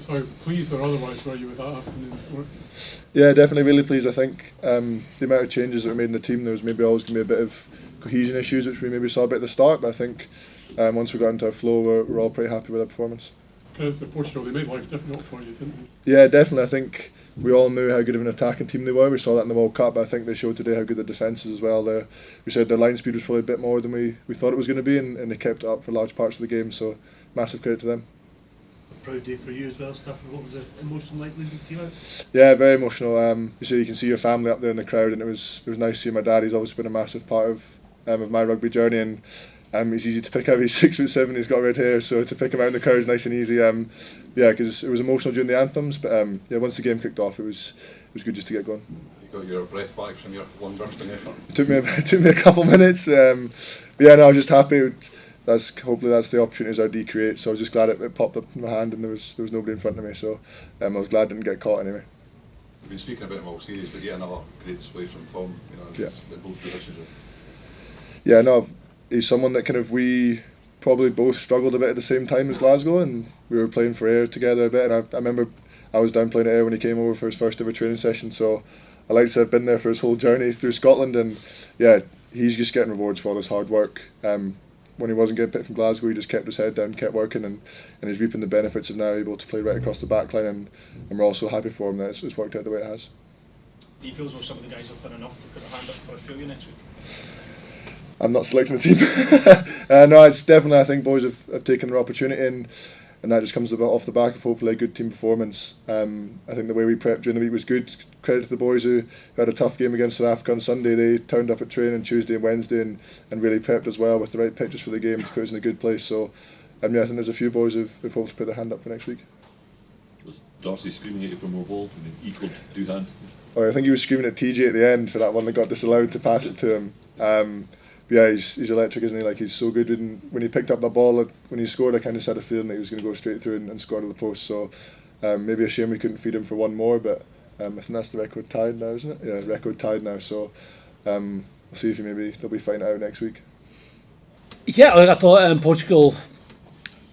How pleased or otherwise were you with that afternoon's work? Yeah, definitely really pleased. I think the amount of changes that were made in the team, there was maybe always going to be a bit of cohesion issues, which we maybe saw a bit at the start, but I think once we got into our flow, we're all pretty happy with our performance. Credit to Portugal, they made life difficult for you, didn't they? Yeah, definitely. I think we all knew how good of an attacking team they were. We saw that in the World Cup, but I think they showed today how good the defence is as well. We said their line speed was probably a bit more than we thought it was going to be, and they kept it up for large parts of the game, so massive credit to them. Proud day for you as well, Stafford. What was the emotion like leading the team out? Yeah, very emotional. You can see your family up there in the crowd, and it was nice to see my dad. He's always been a massive part of my rugby journey, and he's easy to pick out. He's 6'7", he's got red hair, so to pick him out in the crowd is nice and easy. Because it was emotional during the anthems, but once the game kicked off, it was good just to get going. You got your breath back from your one bursting effort? It took me a couple minutes. I was just happy. Hopefully that's the opportunities our D create. So I was just glad it popped up in my hand and there was nobody in front of me. So I was glad I didn't get caught anyway. We've been speaking about him all series, but yeah, another great display from Tom. Both positions. Yeah, no, he's someone that we probably both struggled a bit at the same time as Glasgow, and we were playing for Ayr together a bit. And I remember I was down playing at Ayr when he came over for his first ever training session. So I like to say I've been there for his whole journey through Scotland, and yeah, he's just getting rewards for all his hard work. When he wasn't getting picked from Glasgow, he just kept his head down, kept working, and he's reaping the benefits of now able to play right across the back line, and we're all so happy for him that it's worked out the way it has. Do you feel as though some of the guys have done enough to put a hand up for Australia next week? I'm not selecting the team. No, it's definitely, I think boys have taken their opportunity, and that just comes off the back of hopefully a good team performance. I think the way we prepped during the week was good. Credit to the boys who had a tough game against South Africa on Sunday. They turned up at training Tuesday and Wednesday and really prepped as well with the right pitches for the game to put us in a good place. So I think there's a few boys who've hoped to put their hand up for next week. Was Darcy screaming at you for more ball when he equalled two-hand? Oh, I think he was screaming at TJ at the end for that one that got disallowed to pass it to him. He's electric, isn't he? Like, he's so good. When he picked up the ball, when he scored, I kind of had a feeling that he was going to go straight through and score to the post. So maybe a shame we couldn't feed him for one more, but I think that's the record tied now, isn't it? Yeah, record tied now. So we'll see if they'll be fighting it out next week. Yeah, I thought Portugal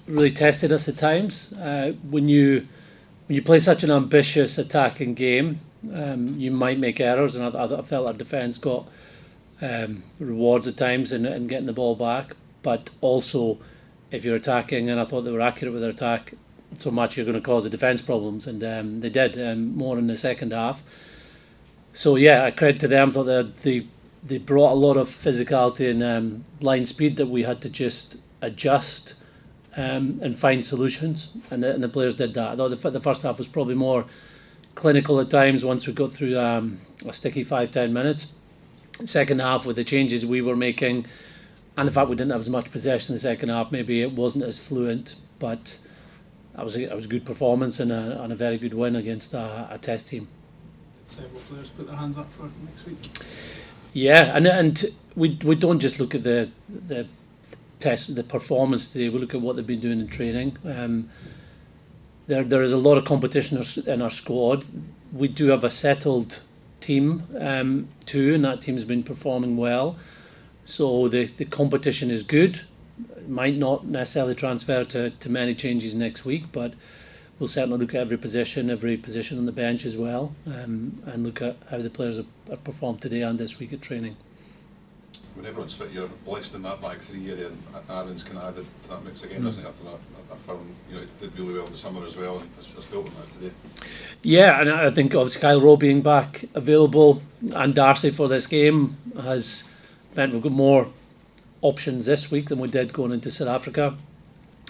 really tested us at times. When you play such an ambitious attacking game, you might make errors, and I felt our defence got rewards at times in getting the ball back, but also if you're attacking, and I thought they were accurate with their attack so much, you're going to cause the defence problems, and they did more in the second half. So yeah, I credit to them. I thought that they brought a lot of physicality and line speed that we had to just adjust and find solutions, and the players did that. I thought the first half was probably more clinical at times once we got through a sticky 5-10 minutes. Second half, with the changes we were making and the fact we didn't have as much possession in the second half, maybe it wasn't as fluent, but it was a good performance and a very good win against a test team. Several players put their hands up for next week. Yeah, and we don't just look at the performance today. We look at what they've been doing in training. There is a lot of competition in our squad. We do have a settled team too, and that team's been performing well. So the competition is good. It might not necessarily transfer to many changes next week, but we'll certainly look at every position on the bench as well, and look at how the players have performed today and this week at training. When everyone's fit, you're blessed in that back three area, and Aaron's kind of added to that mix again, doesn't he? After that firm, it did really well in the summer as well, and it's built on that today. Yeah, and I think obviously Kyle Rowe being back available and Darcy for this game has meant we've got more options this week than we did going into South Africa.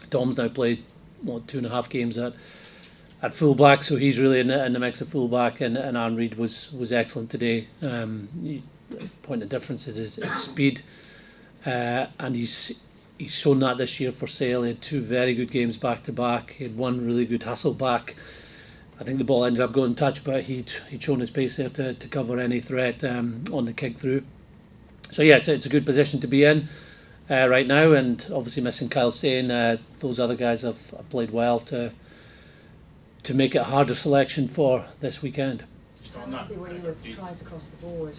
Tom's now played 2.5 games at fullback, so he's really in the mix of fullback, and Aaron Reid was excellent today. His point of difference is his speed, and he's shown that this year for Sale. He had 2 very good games back to back. He had one really good hustle back. I think the ball ended up going touch, but he'd shown his pace there to cover any threat on the kick through. So yeah, it's a good position to be in right now, and obviously missing Kyle Stain, those other guys have played well to make it a harder selection for this weekend. How happy were you with tries across the board?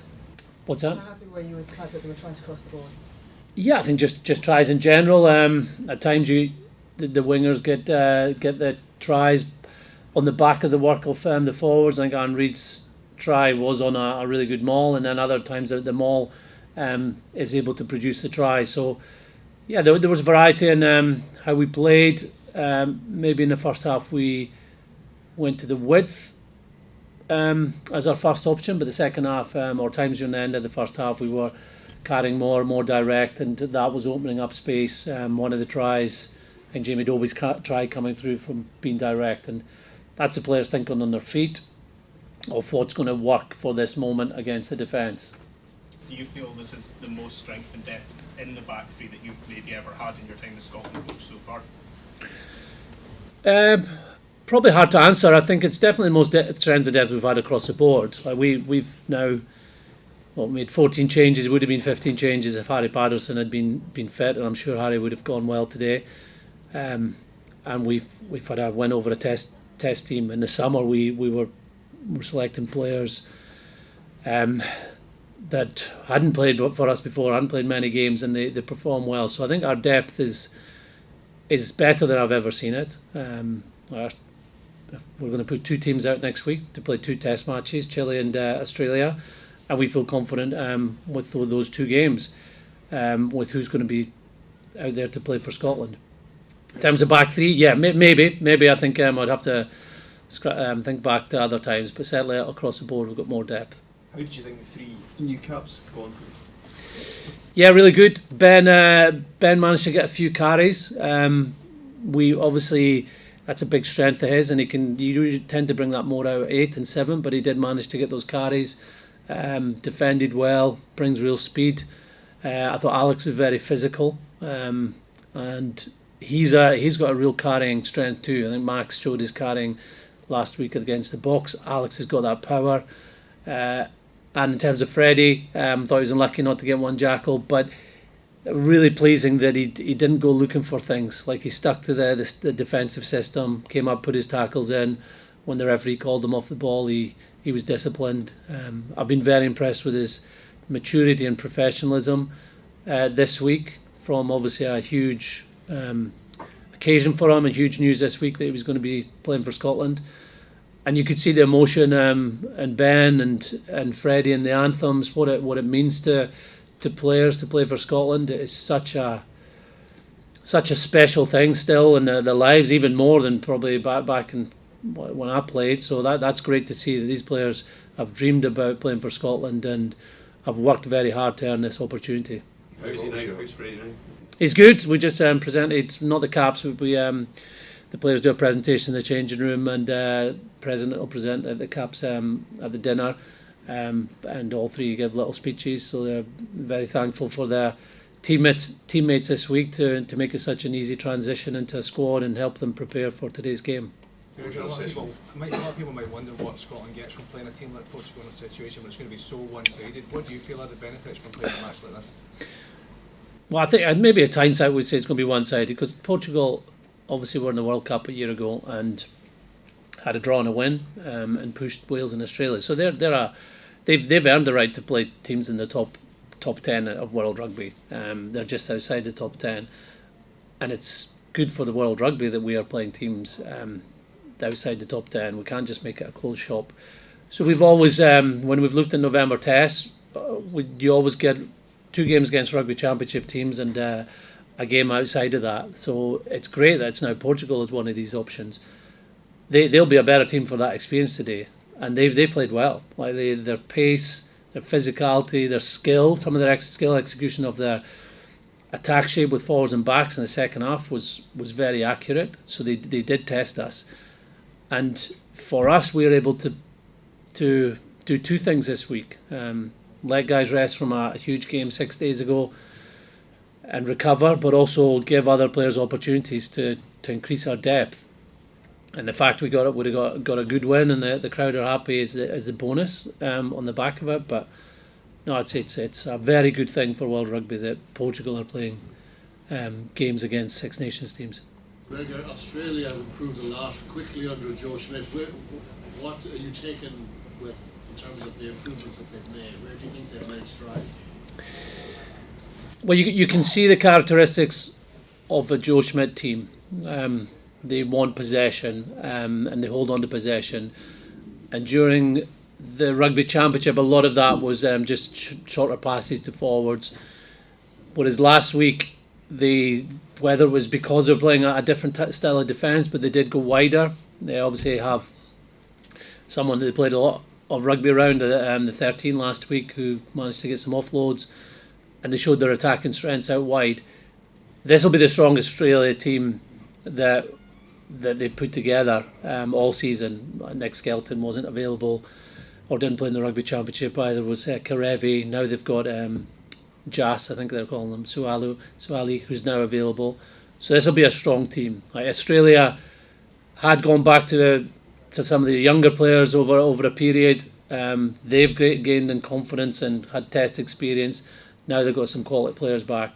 What's that? How happy were you with the fact that there were tries across the board? Yeah, I think just tries in general. At times the wingers get the tries. on the back of the work of the forwards. I think Aaron Reid's try was on a really good maul, and then other times the maul is able to produce the try. So yeah, there was variety in how we played. Maybe in the first half we went to the width as our first option, but the second half, or times during the end of the first half, we were carrying more direct, and that was opening up space. One of the tries, I think Jamie Dobie's try coming through from being direct, and that's the players thinking on their feet of what's going to work for this moment against the defence. Do you feel this is the most strength and depth in the back three that you've maybe ever had in your time as Scotland coach so far? Probably hard to answer. I think it's definitely the most strength and depth we've had across the board. Like we've now made 14 changes. It would have been 15 changes if Harry Patterson had been fit, and I'm sure Harry would have gone well today. And we've had a win over a test team in the summer. We were selecting players that hadn't played for us before, hadn't played many games, and they perform well. So I think our depth is better than I've ever seen it. We're going to put 2 teams out next week to play 2 test matches, Chile and Australia, and we feel confident with those 2 games, with who's going to be out there to play for Scotland. In terms of back three, yeah, maybe I think I'd have to think back to other times, but certainly across the board we've got more depth. How did you think the 3 new caps gone? Yeah, really good. Ben managed to get a few carries. We obviously, that's a big strength of his, and you usually tend to bring that more out at 8 and 7, but he did manage to get those carries. Defended well, brings real speed. I thought Alex was very physical, and he's got a real carrying strength too. I think Max showed his carrying last week against the Box. Alex has got that power. And in terms of Freddie, thought he was unlucky not to get one jackal, but really pleasing that he didn't go looking for things. Like, he stuck to the defensive system, came up, put his tackles in. When the referee called him off the ball, he was disciplined. I've been very impressed with his maturity and professionalism this week, from obviously a huge occasion for him and huge news this week that he was going to be playing for Scotland. And you could see the emotion and Ben and Freddie and the anthems, what it means to players to play for Scotland. It is such a special thing still in their lives, even more than probably back in when I played. So that's great to see that these players have dreamed about playing for Scotland and have worked very hard to earn this opportunity. How's he now? How's Freddie now? He's good. We just presented, not the caps, but the players do a presentation in the changing room, and President will present the caps at the dinner, and all 3 give little speeches. So they're very thankful for their teammates this week to make it such an easy transition into a squad and help them prepare for today's game. A lot of people might wonder what Scotland gets from playing a team like Portugal in a situation where it's going to be so one-sided. What do you feel are the benefits from playing a match like this? Well, I think maybe at hindsight we'd say it's going to be one-sided, because Portugal obviously were in the World Cup a year ago and had a draw and a win, and pushed Wales and Australia. So they've earned the right to play teams in the top 10 of World Rugby. They're just outside the top 10, and it's good for the World Rugby that we are playing teams outside the top 10. We can't just make it a closed shop. So we've always, when we've looked at November tests, you always get 2 games against Rugby Championship teams and a game outside of that. So it's great that it's now Portugal is one of these options. They'll be a better team for that experience today, and they played well. Like their pace, their physicality, their skill, some of their skill execution of their attack shape with forwards and backs in the second half was very accurate. So they did test us, and for us we were able to do 2 things this week: let guys rest from a huge game 6 days ago and recover, but also give other players opportunities to increase our depth. And the fact we would have got a good win and the crowd are happy is the bonus on the back of it. But no, I'd say it's a very good thing for World Rugby that Portugal are playing games against Six Nations teams. Gregor, Australia have improved a lot quickly under Joe Schmidt. What are you taking with in terms of the improvements that they've made? Where do you think they've made stride? Well, you can see the characteristics of a Joe Schmidt team. they want possession, and they hold on to possession. And during the Rugby Championship, a lot of that was just shorter passes to forwards. Whereas last week, whether it was because they were playing a different style of defence, but they did go wider. They obviously have someone that they played a lot of rugby around, the 13 last week, who managed to get some offloads, and they showed their attacking strengths out wide. This will be the strongest Australia team that they've put together all season. Nick Skelton wasn't available or didn't play in the Rugby Championship either, was Karevi. Now they've got Jas, I think they're calling them, Suali, who's now available. So this will be a strong team. Australia had gone back to some of the younger players over a period. They've gained in confidence and had test experience. Now they've got some quality players back.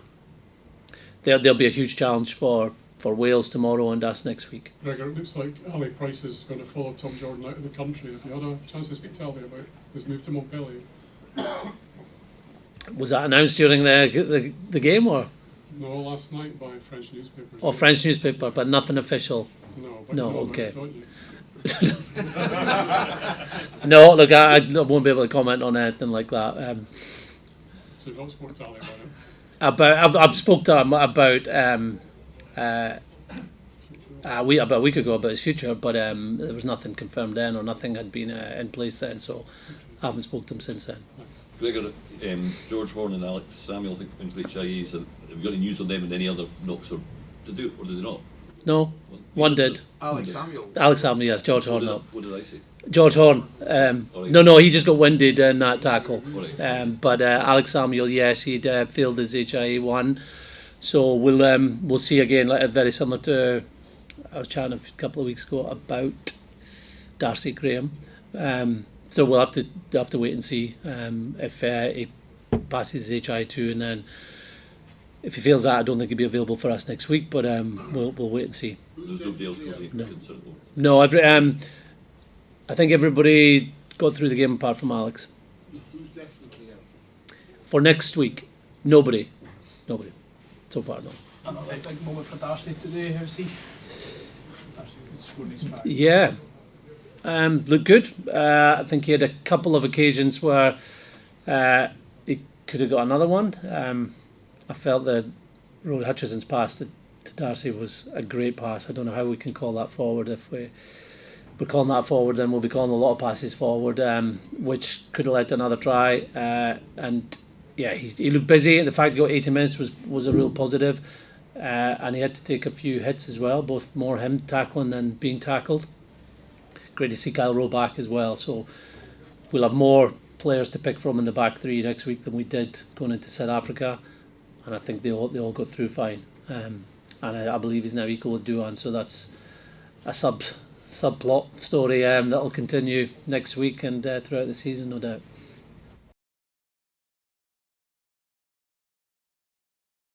There'll be a huge challenge for Wales tomorrow and us next week. Gregor, it looks like Ali Price is going to follow Tom Jordan out of the country. Have you had a chance to speak to Ali about his move to Montpellier? Was that announced during the game, or? No, last night by French newspapers. Oh, French newspaper, but nothing official. No, but no, you know okay. about it, don't you? No, look, I won't be able to comment on anything like that. So you've not spoken to Ali about it? I've spoke to him about a week ago about his future, but there was nothing confirmed then, or nothing had been in place then, so I haven't spoken to him since then. Gregor, George Horn and Alex Samuel, I think, from HIE, so have you got any news on them and any other knocks, or did they not? No, one did. Alex Samuel. Alex Samuel, yes, George Horn. What did I say? George Horn. No, he just got winded in that tackle. Right. But Alex Samuel, yes, he'd failed his HIE 1. So we'll see again, very similar to, I was chatting a couple of weeks ago about Darcy Graham. So we'll have to wait and see if he passes his HIE 2, and then if he fails that, I don't think he'll be available for us next week. But we'll wait and see. There's nobody else considered. No, I think everybody got through the game apart from Alex. Who's definitely out? For next week, nobody. So far, no. Another big moment for Darcy today. How's he? Darcy scored his try. Yeah, looked good. I think he had a couple of occasions where he could have got another one. I felt that Rory Hutchison's pass to Darcy was a great pass. I don't know how we can call that forward. If we're calling that forward, then we'll be calling a lot of passes forward, which could have led to another try. And yeah, he looked busy. The fact he got 80 minutes was a real positive. And he had to take a few hits as well, both more him tackling than being tackled. Great to see Kyle Rowe back as well. So we'll have more players to pick from in the back three next week than we did going into South Africa. And I think they all got through fine. And I believe he's now equal with Duan, so that's a subplot story that'll continue next week and throughout the season, no doubt.